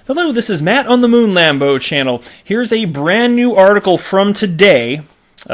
Hello, this is Matt on the Moon Lambo channel. Here's a brand new article from today,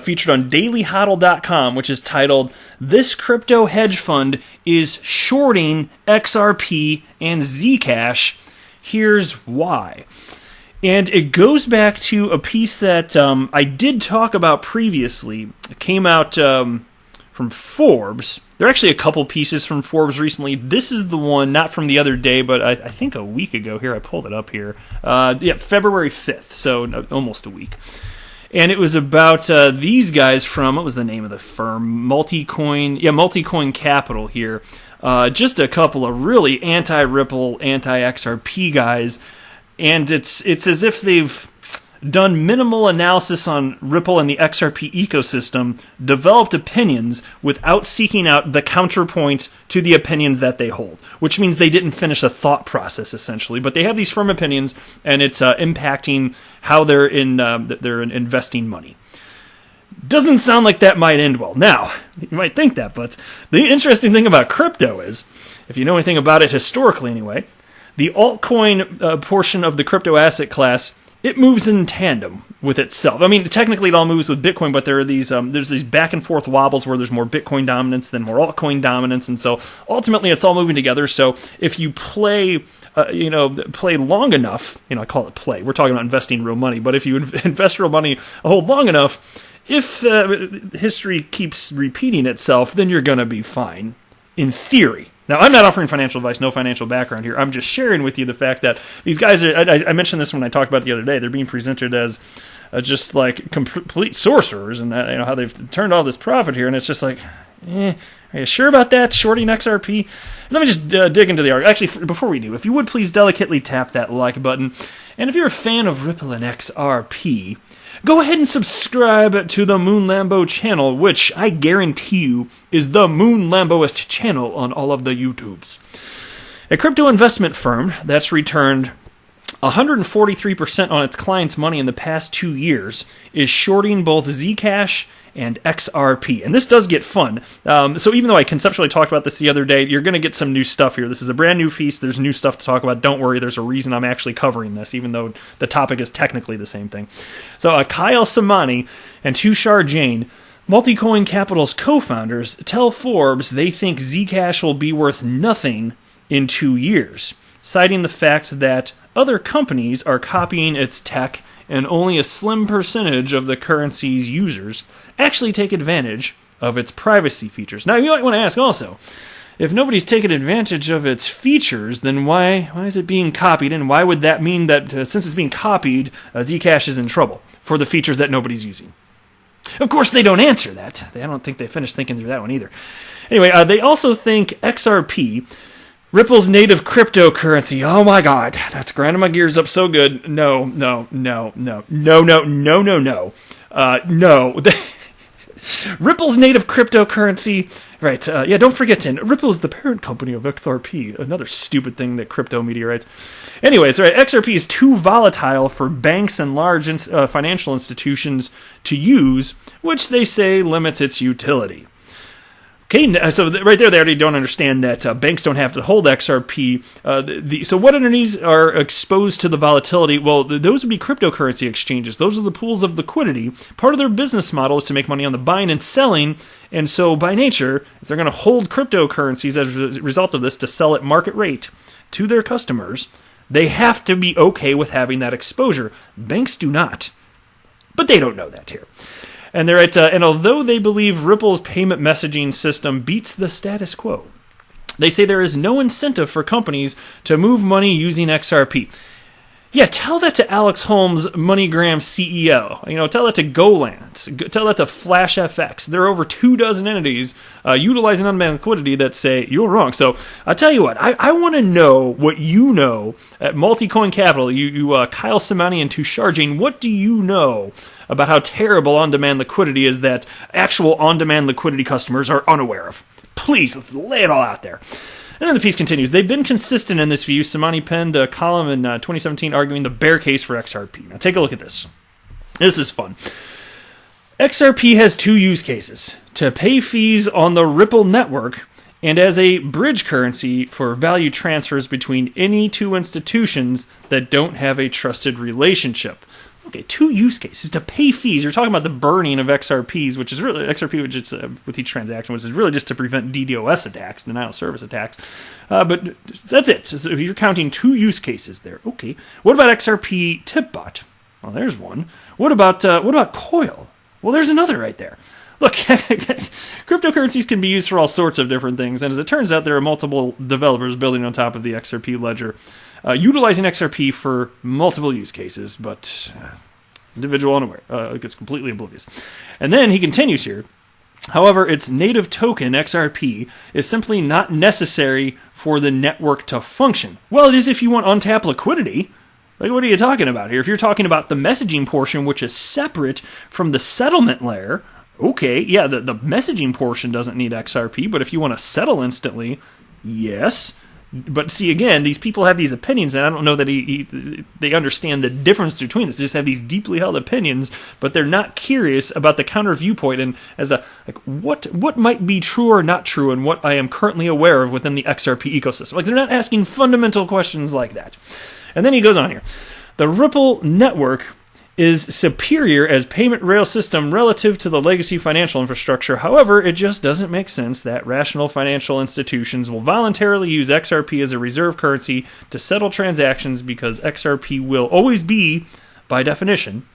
featured on dailyhodl.com, which is titled, "This Crypto Hedge Fund is Shorting XRP and Zcash. Here's Why." And it goes back to a piece that I did talk about previously. It came out from Forbes. There are actually a couple pieces from Forbes recently. This is the one, not from the other day, but I think a week ago. Here, I pulled it up here. February 5th, so almost a week. And it was about these guys from, what was the name of the firm? Multicoin Capital here. Just a couple of really anti-Ripple, anti-XRP guys. And it's as if they've done minimal analysis on Ripple and the XRP ecosystem, developed opinions without seeking out the counterpoint to the opinions that they hold, which means they didn't finish a thought process, essentially. But they have these firm opinions, and it's impacting how they're investing money. Doesn't sound like that might end well. Now, you might think that, but the interesting thing about crypto is, if you know anything about it historically anyway, the altcoin portion of the crypto asset class, it moves in tandem with itself. I mean, technically it all moves with Bitcoin, but there are there's these back and forth wobbles where there's more Bitcoin dominance than more altcoin dominance, and so ultimately it's all moving together. So if you play long enough, I call it play. We're talking about investing real money, but if you invest real money, hold long enough, if history keeps repeating itself, then you're going to be fine, in theory. Now, I'm not offering financial advice, no financial background here. I'm just sharing with you the fact that these guys are, I mentioned this when I talked about it the other day, they're being presented as just like complete sorcerers, and how they've turned all this profit here, and it's just like, are you sure about that, shorting XRP? Let me just dig into the article. Actually, before we do, if you would please delicately tap that like button, and if you're a fan of Ripple and XRP, go ahead and subscribe to the Moon Lambo channel, which I guarantee you is the Moon Lamboist channel on all of the YouTubes. A crypto investment firm that's returned 143% on its clients' money in the past 2 years is shorting both Zcash and XRP. And this does get fun. So even though I conceptually talked about this the other day, you're going to get some new stuff here. This is a brand new piece. There's new stuff to talk about. Don't worry, there's a reason I'm actually covering this, even though the topic is technically the same thing. So Kyle Samani and Tushar Jain, Multicoin Capital's co-founders, tell Forbes they think Zcash will be worth nothing in 2 years, citing the fact that other companies are copying its tech and only a slim percentage of the currency's users actually take advantage of its privacy features. Now, you might want to ask also, if nobody's taking advantage of its features, then why is it being copied? And why would that mean that since it's being copied, Zcash is in trouble for the features that nobody's using? Of course, they don't answer that. I don't think they finished thinking through that one either. Anyway, they also think XRP, Ripple's native cryptocurrency. Oh my God, that's grinding my gears up so good. No. Ripple's native cryptocurrency. Right, don't forget Ripple is the parent company of XRP. Another stupid thing that crypto media writes. Anyways, right, XRP is too volatile for banks and large financial institutions to use, which they say limits its utility. Okay, so right there, they already don't understand that banks don't have to hold XRP. So what entities are exposed to the volatility? Well, those would be cryptocurrency exchanges. Those are the pools of liquidity. Part of their business model is to make money on the buying and selling. And so by nature, if they're going to hold cryptocurrencies as a result of this to sell at market rate to their customers, they have to be okay with having that exposure. Banks do not. But they don't know that here. And they're and although they believe Ripple's payment messaging system beats the status quo, they say there is no incentive for companies to move money using XRP. Yeah, tell that to Alex Holmes, MoneyGram CEO. Tell that to Goland. Tell that to Flash FX. There are over 24 entities utilizing unmanned liquidity that say you're wrong. So I'll tell you what. I want to know what you know at Multicoin Capital. You Kyle Samani and Tushar Jain. What do you know about how terrible on-demand liquidity is that actual on-demand liquidity customers are unaware of? Please, let's lay it all out there. And then the piece continues. They've been consistent in this view. Samani penned a column in 2017 arguing the bear case for XRP. Now take a look at this. This is fun. XRP has two use cases: to pay fees on the Ripple network and as a bridge currency for value transfers between any two institutions that don't have a trusted relationship. Okay, two use cases to pay fees. You're talking about the burning of XRPs, which is really XRP, which is with each transaction, which is really just to prevent DDoS attacks, denial of service attacks. But that's it. So if you're counting two use cases there, okay. What about XRP Tipbot? Well, there's one. What about Coil? Well, there's another right there. Look, cryptocurrencies can be used for all sorts of different things, and as it turns out, there are multiple developers building on top of the XRP ledger, utilizing XRP for multiple use cases, but individual unaware, gets completely oblivious. And then he continues here. However, its native token, XRP, is simply not necessary for the network to function. Well, it is if you want untapped liquidity. Like, what are you talking about here? If you're talking about the messaging portion, which is separate from the settlement layer, okay, yeah, the messaging portion doesn't need XRP, but if you want to settle instantly, yes. But see, again, these people have these opinions, and I don't know that they understand the difference between this. They just have these deeply held opinions, but they're not curious about the counter viewpoint and as the what might be true or not true, and what I am currently aware of within the XRP ecosystem. Like, they're not asking fundamental questions like that. And then he goes on here. The Ripple network is superior as payment rail system relative to the legacy financial infrastructure. However, it just doesn't make sense that rational financial institutions will voluntarily use XRP as a reserve currency to settle transactions, because XRP will always be, by definition,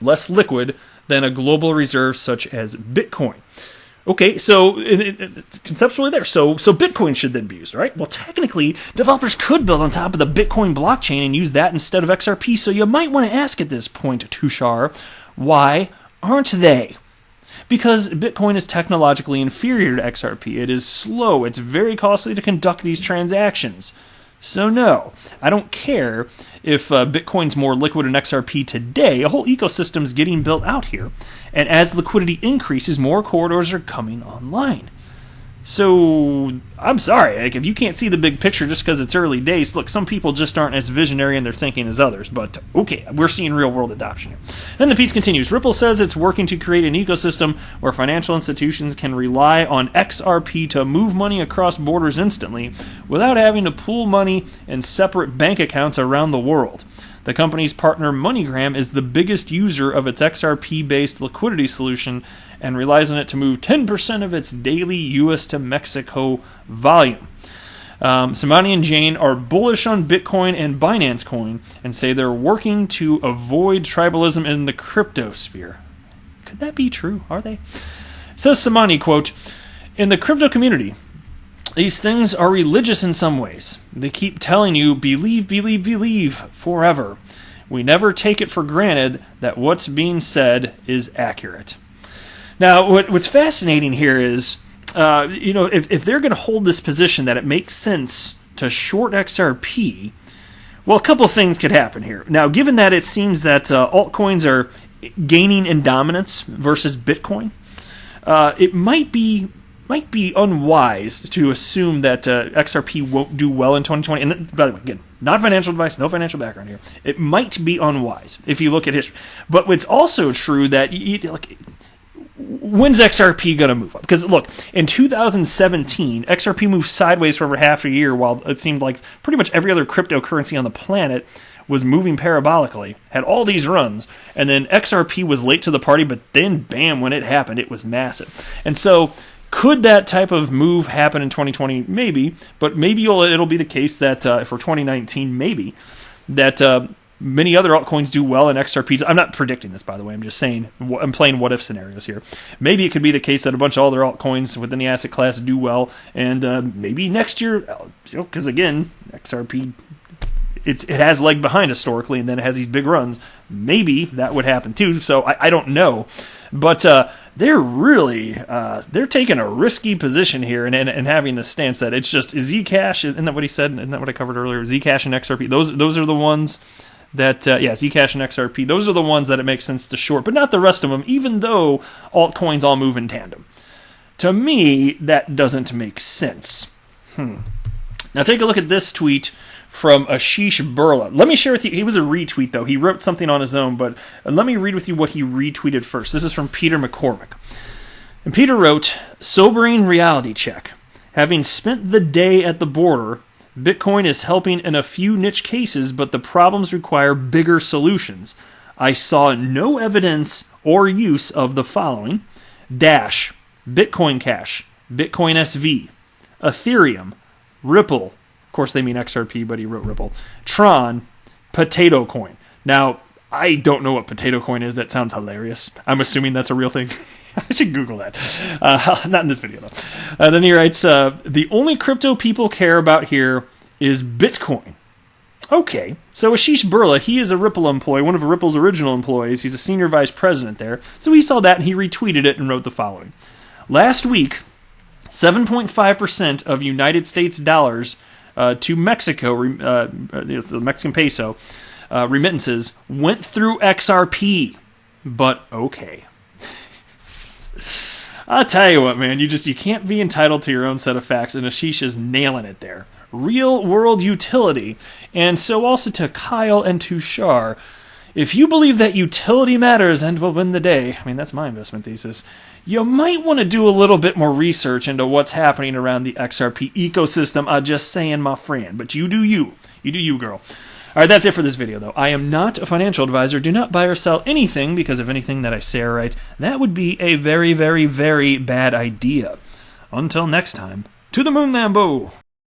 less liquid than a global reserve such as Bitcoin. Okay, so conceptually there, so Bitcoin should then be used, right? Well, technically, developers could build on top of the Bitcoin blockchain and use that instead of XRP, so you might want to ask at this point, Tushar, why aren't they? Because Bitcoin is technologically inferior to XRP. It is slow. It's very costly to conduct these transactions. So no, I don't care if Bitcoin's more liquid than XRP today. A whole ecosystem's getting built out here. And as liquidity increases, more corridors are coming online. So, I'm sorry, like, if you can't see the big picture just because it's early days, look, some people just aren't as visionary in their thinking as others, but okay, we're seeing real-world adoption here. Then the piece continues. Ripple says it's working to create an ecosystem where financial institutions can rely on XRP to move money across borders instantly without having to pool money in separate bank accounts around the world. The company's partner MoneyGram is the biggest user of its XRP-based liquidity solution and relies on it to move 10% of its daily U.S. to Mexico volume. Samani and Jane are bullish on Bitcoin and Binance Coin and say they're working to avoid tribalism in the crypto sphere. Could that be true? Are they? Says Samani, quote, "In the crypto community, these things are religious in some ways. They keep telling you, believe, believe, believe, forever. We never take it for granted that what's being said is accurate." Now, what's fascinating here is, if they're going to hold this position that it makes sense to short XRP, well, a couple of things could happen here. Now, given that it seems that altcoins are gaining in dominance versus Bitcoin, it might be unwise to assume that XRP won't do well in 2020. And by the way, again, not financial advice, no financial background here. It might be unwise if you look at history. But it's also true that when's XRP going to move up? Because look, in 2017, XRP moved sideways for over half a year, while it seemed like pretty much every other cryptocurrency on the planet was moving parabolically, had all these runs, and then XRP was late to the party, but then, bam, when it happened, it was massive. And so, could that type of move happen in 2020? Maybe, but maybe it'll be the case that for 2019, maybe, that many other altcoins do well in XRP. I'm not predicting this, by the way. I'm just saying, I'm playing what-if scenarios here. Maybe it could be the case that a bunch of other altcoins within the asset class do well, and maybe next year, because again, XRP, it has leg behind historically, and then it has these big runs. Maybe that would happen too, so I don't know. But they're really, they're taking a risky position here and having the stance that it's just Zcash, isn't that what he said? Isn't that what I covered earlier? Zcash and XRP, those are the ones that, Zcash and XRP, those are the ones that it makes sense to short, but not the rest of them, even though altcoins all move in tandem. To me, that doesn't make sense. Now take a look at this tweet from Ashish Burla. Let me share with you, he was a retweet though, he wrote something on his own, but let me read with you what he retweeted first. This is from Peter McCormick. And Peter wrote, "Sobering reality check. Having spent the day at the border, Bitcoin is helping in a few niche cases, but the problems require bigger solutions. I saw no evidence or use of the following: Dash, Bitcoin Cash, Bitcoin SV, Ethereum, Ripple, of course they mean XRP, but he wrote Ripple, Tron, Potato Coin. Now, I don't know what Potato Coin is. That sounds hilarious. I'm assuming that's a real thing. I should Google that. Not in this video, though. And then he writes, the only crypto people care about here is Bitcoin. Okay, so Ashish Burla, he is a Ripple employee, one of Ripple's original employees. He's a senior vice president there. So he saw that and he retweeted it and wrote the following. Last week, 7.5% of United States dollars to Mexico, the Mexican peso, remittances went through XRP. But okay. I'll tell you what, man, you can't be entitled to your own set of facts, and Ashish is nailing it there. Real world utility. And so also to Kyle and to Shar, if you believe that utility matters and will win the day, I mean, that's my investment thesis, you might want to do a little bit more research into what's happening around the XRP ecosystem. I'm just saying, my friend. But you do you. You do you, girl. All right, that's it for this video, though. I am not a financial advisor. Do not buy or sell anything because of anything that I say or write. That would be a very, very, very bad idea. Until next time, to the moon, Lambo!